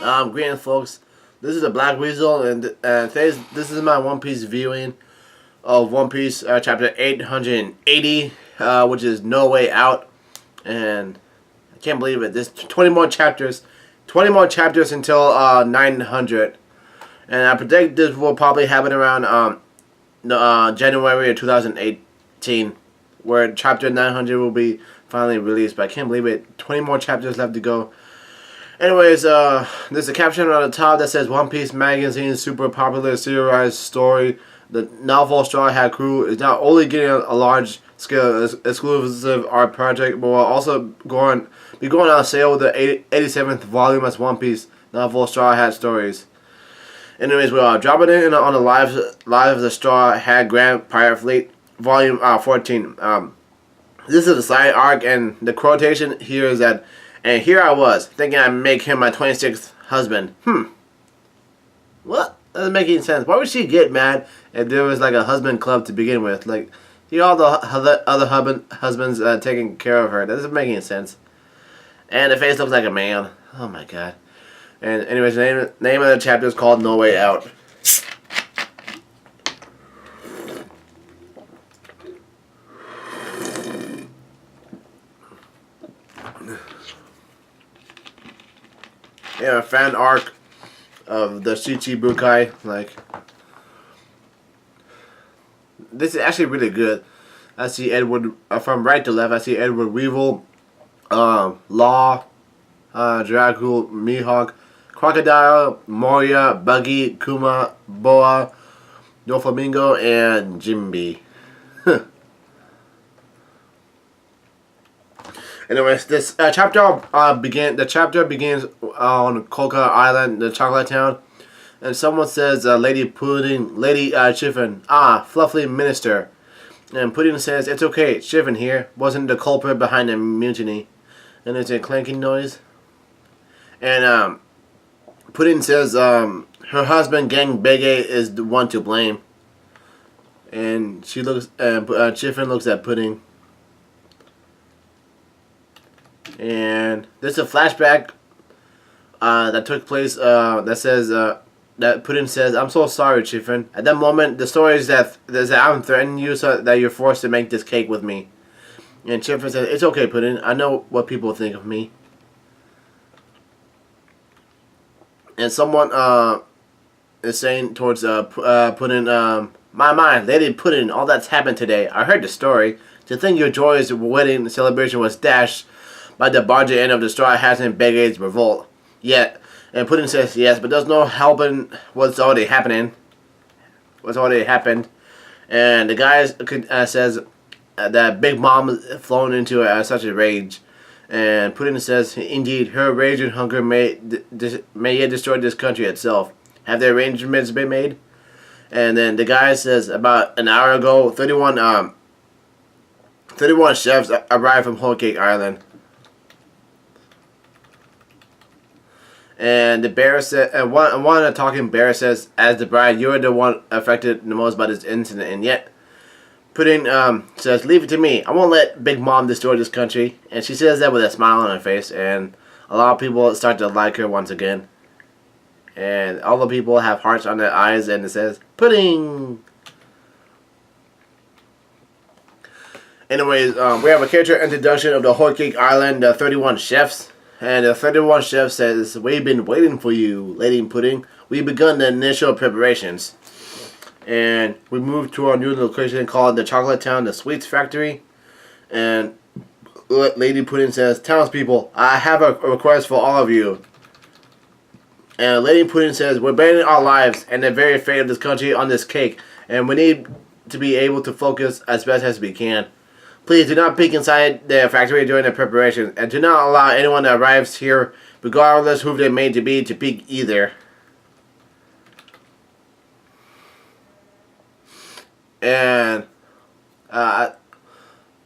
Greetings, folks. This is the Black Weasel, and this is my One Piece viewing of One Piece chapter 880, which is No Way Out. And I can't believe it. There's 20 more chapters until 900, and I predict this will probably happen around January of 2018, where chapter 900 will be finally released. But I can't believe it. 20 more chapters left to go. Anyways, there's a caption on the top that says One Piece Magazine's super popular serialized story, the novel Straw Hat Crew, is not only getting a large scale exclusive art project, but will also be going on sale with the 87th volume as One Piece novel Straw Hat Stories. Anyways, we're dropping in on the Lives of the Straw Hat Grand Pirate Fleet, volume 14. This is the side arc, and the quotation here is that, "And here I was, thinking I'd make him my 26th husband." What? That doesn't make any sense. Why would she get mad if there was like a husband club to begin with? Like, see all the other husbands taking care of her. That doesn't make any sense. And the face looks like a man. Oh my god. And anyways, the name of the chapter is called No Way Out. Yeah, a fan arc of the Shichibukai. Like, this is actually really good. I see Edward from right to left. I see Edward Weevil, Law, Dracul, Mihawk, Crocodile, Moria, Buggy, Kuma, Boa, Doflamingo, and Jimby. Anyways, this chapter begins on Coca Island, the chocolate town, and someone says, Lady Chiffon, fluffy minister. And Pudding says, "It's okay, Chiffon here wasn't the culprit behind the mutiny." And there's a clanking noise. And Pudding says, her husband, Gang Bege, is the one to blame. And Chiffon looks at Pudding. And there's a flashback that took place that says that Pudding says, "I'm so sorry, Chiffon. At that moment, the story is that I'm threatening you so that you're forced to make this cake with me." And Chiffon says, "It's okay, Pudding. I know what people think of me." And someone is saying towards Pudding, my, Lady Pudding, all that's happened today. I heard the story. To think your joyous wedding celebration was dashed by the barger end of the Straw Hats and Bege's revolt. Yet, and Pudding says, "Yes, but there's no helping what's already happened." And the guy says that Big Mom is flown into such a rage. And Pudding says, "Indeed, her rage and hunger may yet destroy this country itself. Have the arrangements been made?" And then the guy says, "About an hour ago, 31 chefs arrived from Whole Cake Island." And the bear said, and one of the talking bear says, "As the bride, you're the one affected the most by this incident." And yet, Pudding says, "Leave it to me. I won't let Big Mom destroy this country." And she says that with a smile on her face, and a lot of people start to like her once again. And all the people have hearts on their eyes, and it says, "Pudding." Anyways, we have a character introduction of the Whole Cake Island 31 chefs. And the 31 chef says, "We've been waiting for you, Lady Pudding. We've begun the initial preparations." And we move to our new location called the Chocolate Town, the Sweets Factory. And Lady Pudding says, "Townspeople, I have a request for all of you." And Lady Pudding says, "We're betting our lives and the very fate of this country on this cake. And we need to be able to focus as best as we can. Please do not peek inside the factory during the preparations, and do not allow anyone that arrives here, regardless who they may be, to peek either." And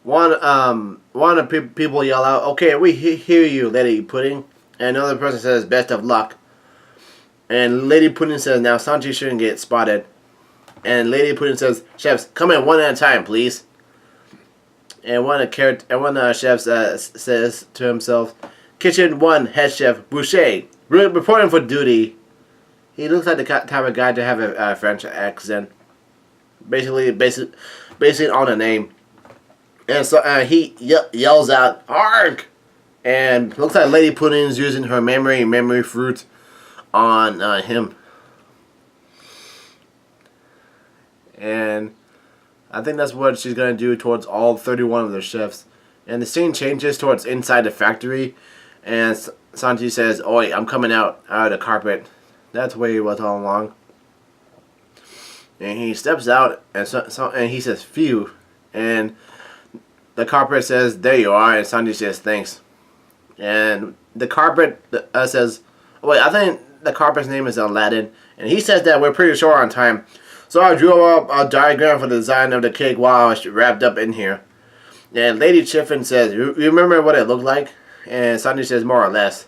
one of the people yell out, "Okay, we hear you, Lady Pudding." And another person says, "Best of luck." And Lady Pudding says, "Now Sanji shouldn't get spotted." And Lady Pudding says, "Chefs, come in one at a time, please." And one of the chefs says to himself, "Kitchen 1 head chef Boucher, reporting for duty. He looks like the type of guy to have a French accent. Basically on the name. And so he yells out, "Arg!" And looks like Lady Pudding's using her memory fruit on him. And I think that's what she's going to do towards all 31 of the chefs. And the scene changes towards inside the factory. And Sanji says, "Oi, I'm coming out of the carpet." That's where he was all along. And he steps out and he says, "Phew." And the carpet says, "There you are." And Sanji says, "Thanks." And the carpet says, "Wait, I think the carpet's name is Aladdin." And he says that we're pretty short on time. So I drew up a diagram for the design of the cake while I was wrapped up in here. And Lady Chiffin says, "You remember what it looked like?" And Sanji says, "More or less."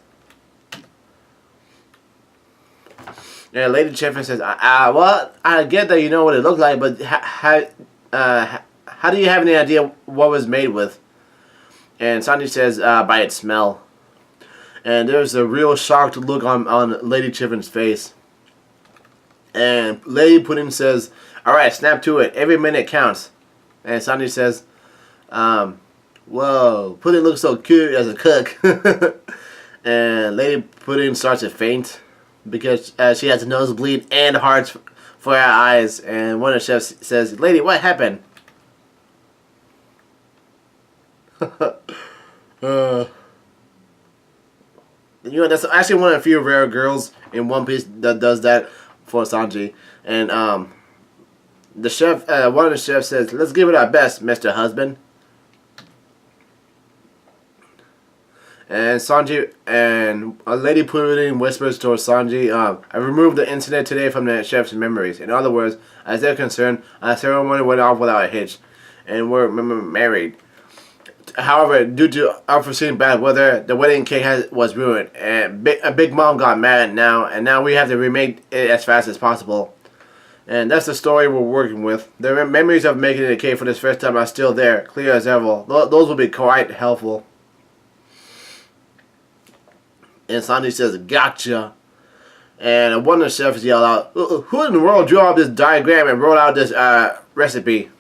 And Lady Chiffin says, "Well, I get that you know what it looked like, but how do you have any idea what it was made with?" And Sanji says, "By its smell." And there's a real shocked look on Lady Chiffin's face. And Lady Pudding says, "Alright, snap to it. Every minute counts." And Sanji says, "Whoa, Pudding looks so cute as a cook." And Lady Pudding starts to faint because she has a nosebleed and hearts for her eyes. And one of the chefs says, "Lady, what happened?" You know, that's actually one of the few rare girls in One Piece that does that for Sanji. And the chef, one of the chefs says, "Let's give it our best, Mr. Husband." And Sanji and Lady Pudding whispers towards Sanji, "I removed the incident today from the chef's memories. In other words, as they're concerned, our ceremony went off without a hitch, and we're married. However, due to unforeseen bad weather, the wedding cake was ruined, and Big Mom got mad now, and now we have to remake it as fast as possible." And that's the story we're working with. The memories of making the cake for this first time are still there, clear as ever. Those will be quite helpful. And Sanji says, "Gotcha." And one of the chefs yelled out, "Who in the world drew up this diagram and wrote out this recipe?"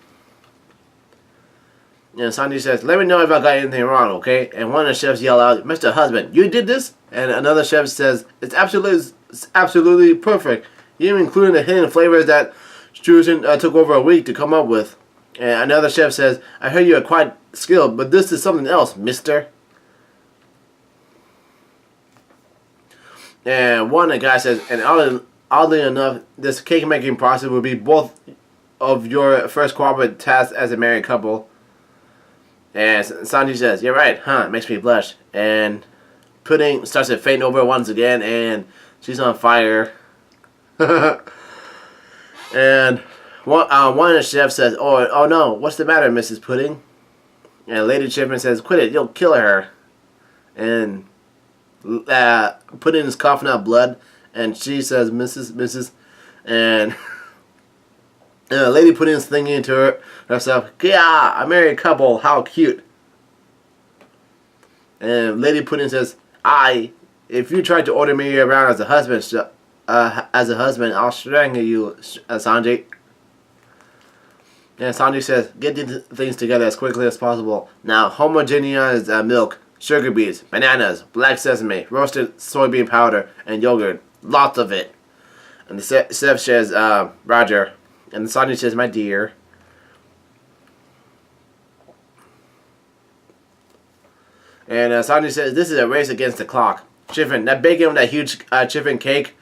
And Sanji says, "Let me know if I got anything wrong, okay?" And one of the chefs yelled out, "Mr. Husband, you did this?" And another chef says, It's absolutely perfect. You including the hidden flavors that Struzan took over a week to come up with." And another chef says, "I heard you are quite skilled, but this is something else, mister." And one of the guys says, "And oddly enough, this cake making process will be both of your first cooperative tasks as a married couple." And Sanji says, "You're right, huh? It makes me blush." And Pudding starts to faint over once again, and she's on fire. And one of the chefs says, oh no, what's the matter, Mrs. Pudding?" And Lady Chiffin says, "Quit it, you'll kill her." And Pudding is coughing out blood, and she says, Mrs. And Lady Pudding is thinking to herself, "Yeah, a married couple, how cute." And Lady Pudding says, if you try to order me around as a husband, I'll strangle you, Sanji." And Sanji says, "Get these things together as quickly as possible. Now, homogeneize milk, sugar beets, bananas, black sesame, roasted soybean powder, and yogurt. Lots of it." And the chef says, "Roger." And Sanji says, "My dear." And Sanji says, "This is a race against the clock. Chiffin, that bacon with that huge chiffin cake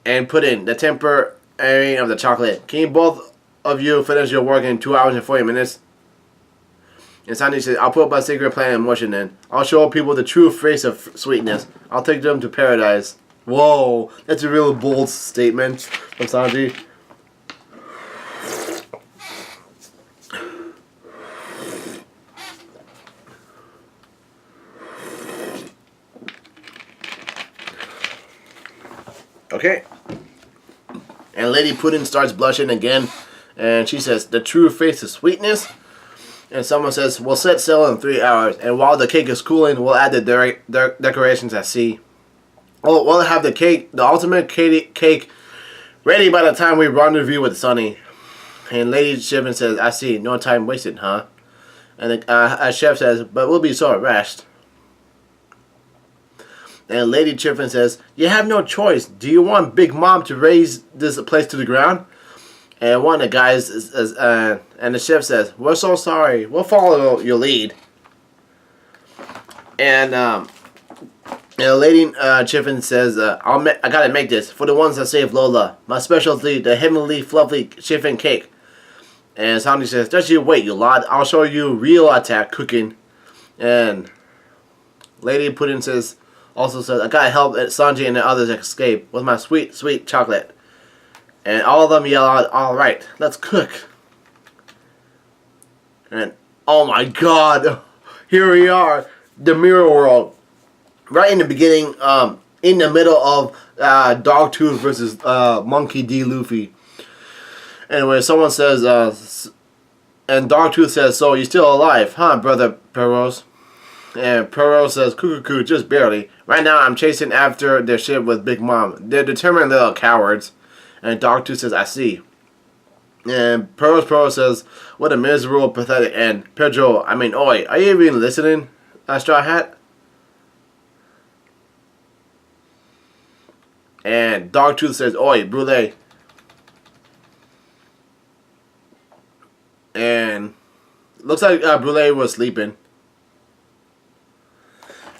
and Pudding, the tempering of the chocolate. Can you both of you finish your work in 2 hours and 40 minutes? And Sanji says, "I'll put my secret plan in motion then. I'll show people the true face of sweetness. I'll take them to paradise." Whoa, that's a real bold statement from Sanji. Okay. And Lady Pudding starts blushing again. And she says, "The true face of sweetness." And someone says, "We'll set sail in 3 hours. And while the cake is cooling, we'll add the decorations at sea." Oh, we'll have the cake, the ultimate cake, ready by the time we rendezvous with Sunny. And Lady Chiffin says, I see, no time wasted, huh? And the chef says, but we'll be so rushed. And Lady Chiffin says, you have no choice. Do you want Big Mom to raise this place to the ground? And one of the guys, and the chef says, we're so sorry. We'll follow your lead. And Lady Chiffin says, I gotta make this for the ones that saved Lola. My specialty, the heavenly fluffy chiffon cake. And Sanji says, just you wait, you lot. I'll show you real attack cooking. And Lady Pudding also says, I gotta help Sanji and the others escape with my sweet, sweet chocolate. And all of them yell out, alright, let's cook. And oh my god, here we are, the mirror world. Right in the beginning, in the middle of Dogtooth versus Monkey D. Luffy. Anyway, someone says, and Dogtooth says, so you're still alive, huh, brother Perros? And Perros says, cuckoo, just barely. Right now, I'm chasing after their ship with Big Mom. They're determined little cowards. And Dogtooth says, I see. And Perros says, what a miserable, pathetic end. Pedro, oi, are you even listening, Straw Hat? And Dogtooth says, oi, Brule. And looks like Brule was sleeping.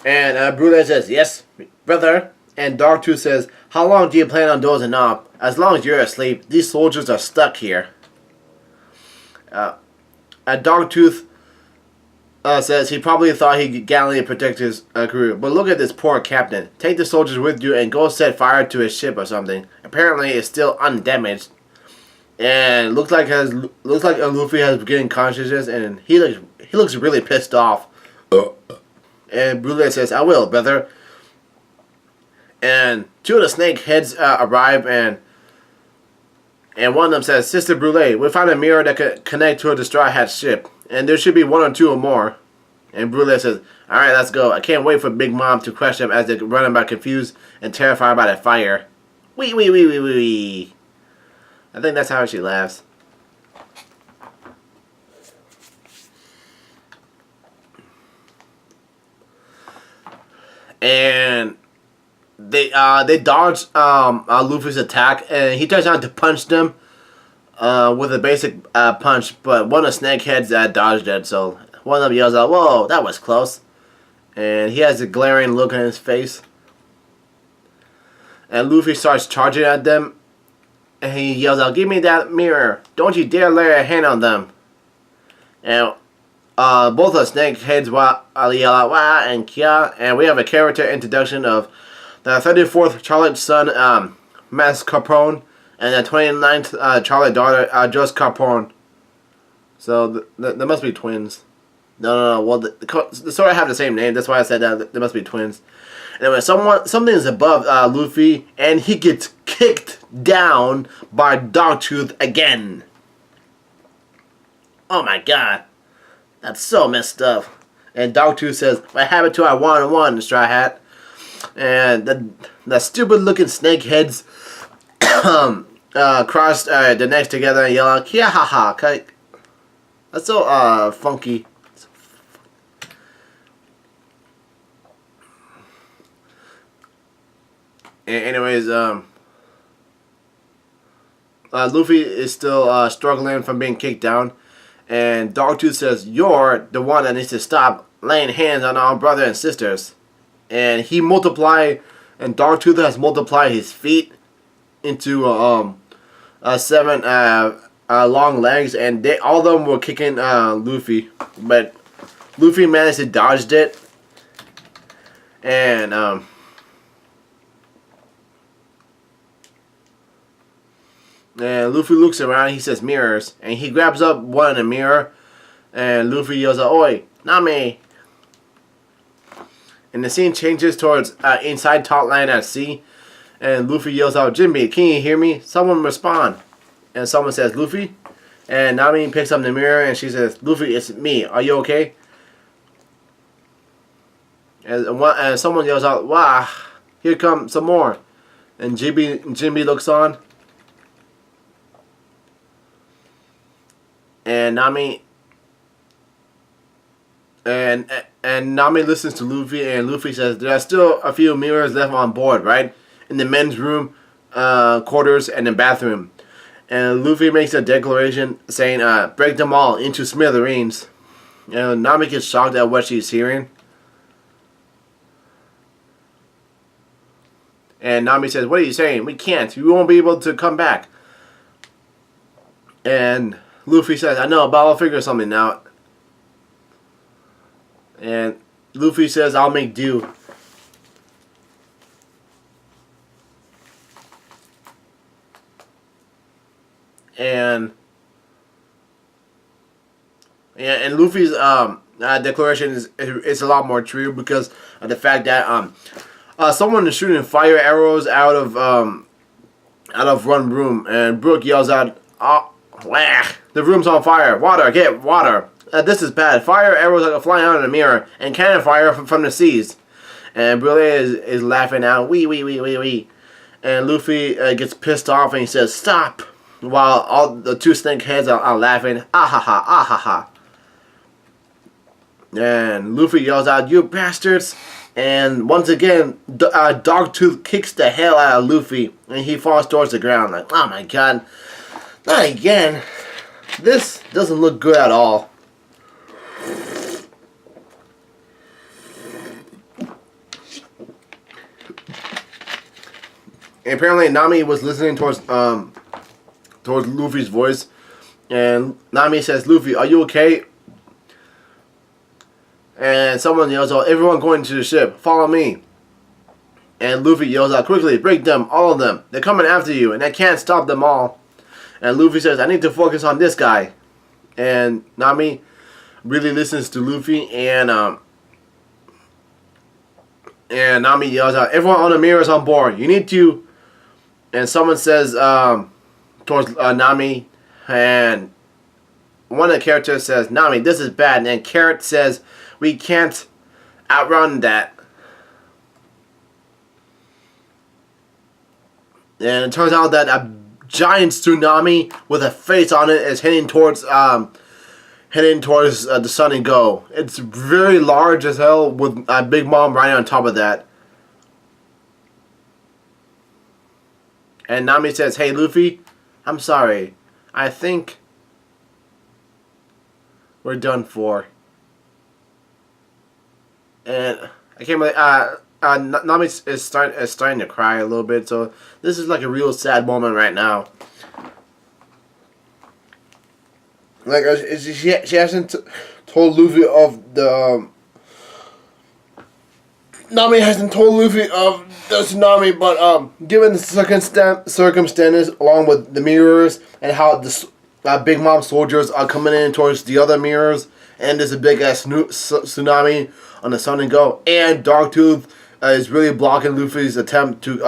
And Brule says, yes, brother. And Dogtooth says, how long do you plan on dozing off? As long as you're asleep, these soldiers are stuck here. Dogtooth says he probably thought he could gallantly protect his crew. But look at this poor captain. Take the soldiers with you and go set fire to his ship or something. Apparently it's still undamaged. And looks like Luffy has gained consciousness, and he looks really pissed off. And Brule says, I will, brother. And two of the snake heads arrive, and one of them says, Sister Brule, we found a mirror that could connect to a Straw Hat ship, and there should be one or two or more. And Brule says, alright, let's go. I can't wait for Big Mom to crush them as they run about confused and terrified by the fire. Wee wee wee wee wee. I think that's how she laughs. And they dodge Luffy's attack, and he tries out to punch them with a basic punch, but one of the snakeheads dodged it, so one of them yells out, whoa, that was close. And he has a glaring look on his face. And Luffy starts charging at them, and he yells out, give me that mirror. Don't you dare lay a hand on them. And both of the snakeheads yell out, wah, and kia. And we have a character introduction of the 34th Charlotte's son, Mas Capone, and the 29th Charlotte daughter, Just Capone. So they must be twins. No. Well, they sort of have the same name. That's why I said that they must be twins. Anyway, something is above Luffy, and he gets kicked down by Dogtooth again. Oh my god. That's so messed up. And Dogtooth says, what happened to our one-on-one, Straw Hat? And the stupid looking snakeheads cross their necks together and yell out, kia ha ha. That's so funky. Anyways, Luffy is still struggling from being kicked down, and Dogtooth says, you're the one that needs to stop laying hands on our brother and sisters. And Dogtooth has multiplied his feet into 7 long legs, and all of them were kicking Luffy, but Luffy managed to dodge it, and Luffy looks around, he says mirrors, and he grabs up one in the mirror, and Luffy yells out, oi, Nami! And the scene changes towards inside Totland at sea, and Luffy yells out, Jinbe, can you hear me? Someone respond. And someone says, Luffy? And Nami picks up the mirror, and she says, Luffy, it's me, are you okay? And someone yells out, wah! Here come some more. And Jimmy looks on. And Nami and Nami listens to Luffy, and Luffy says there are still a few mirrors left on board, right? In the men's room, quarters, and the bathroom. And Luffy makes a declaration saying, break them all into smithereens. And Nami gets shocked at what she's hearing. And Nami says, what are you saying? We can't. We won't be able to come back. And Luffy says, I know, but I'll figure something out. And Luffy says, I'll make do. And Luffy's declaration is a lot more true because of the fact that someone is shooting fire arrows out of one room, and Brook yells out, "Oh, wah, the room's on fire! Water, get water! This is bad. Fire arrows are flying out of the mirror, and cannon fire from the seas." And Brule is laughing out, wee. And Luffy gets pissed off and he says, "Stop!" While all the two snake heads are laughing, "Ah ha ha." And Luffy yells out, "You bastards!" And once again, Dogtooth kicks the hell out of Luffy, and he falls towards the ground like, oh my god, not again. This doesn't look good at all. And apparently Nami was listening towards Luffy's voice, and Nami says, "Luffy, are you okay?" And someone yells out, "Everyone going to the ship, follow me." And Luffy yells out, "Quickly, break them, all of them. They're coming after you, and I can't stop them all." And Luffy says, "I need to focus on this guy." And Nami really listens to Luffy, and Nami yells out, "Everyone on the mirrors on board. You need to..." And someone says towards Nami, and one of the characters says, "Nami, this is bad." And Carrot says, "We can't outrun that." And it turns out that a giant tsunami with a face on it is heading towards the Sun and Go. It's very large as hell, with Big Mom riding on top of that. And Nami says, "Hey Luffy, I'm sorry. I think we're done for." And I can't believe Nami is starting to cry a little bit. So this is like a real sad moment right now. Like she hasn't told Luffy of the. Nami hasn't told Luffy of the tsunami, but given the circumstances, along with the mirrors and how the Big Mom soldiers are coming in towards the other mirrors, and there's a big ass tsunami on the Sun and Go, and Dogtooth is really blocking Luffy's attempt to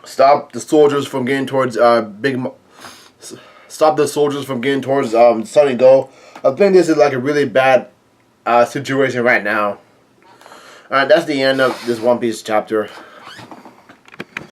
stop the soldiers from getting towards Sun and Go. I think this is like a really bad situation right now. Alright, that's the end of this One Piece chapter.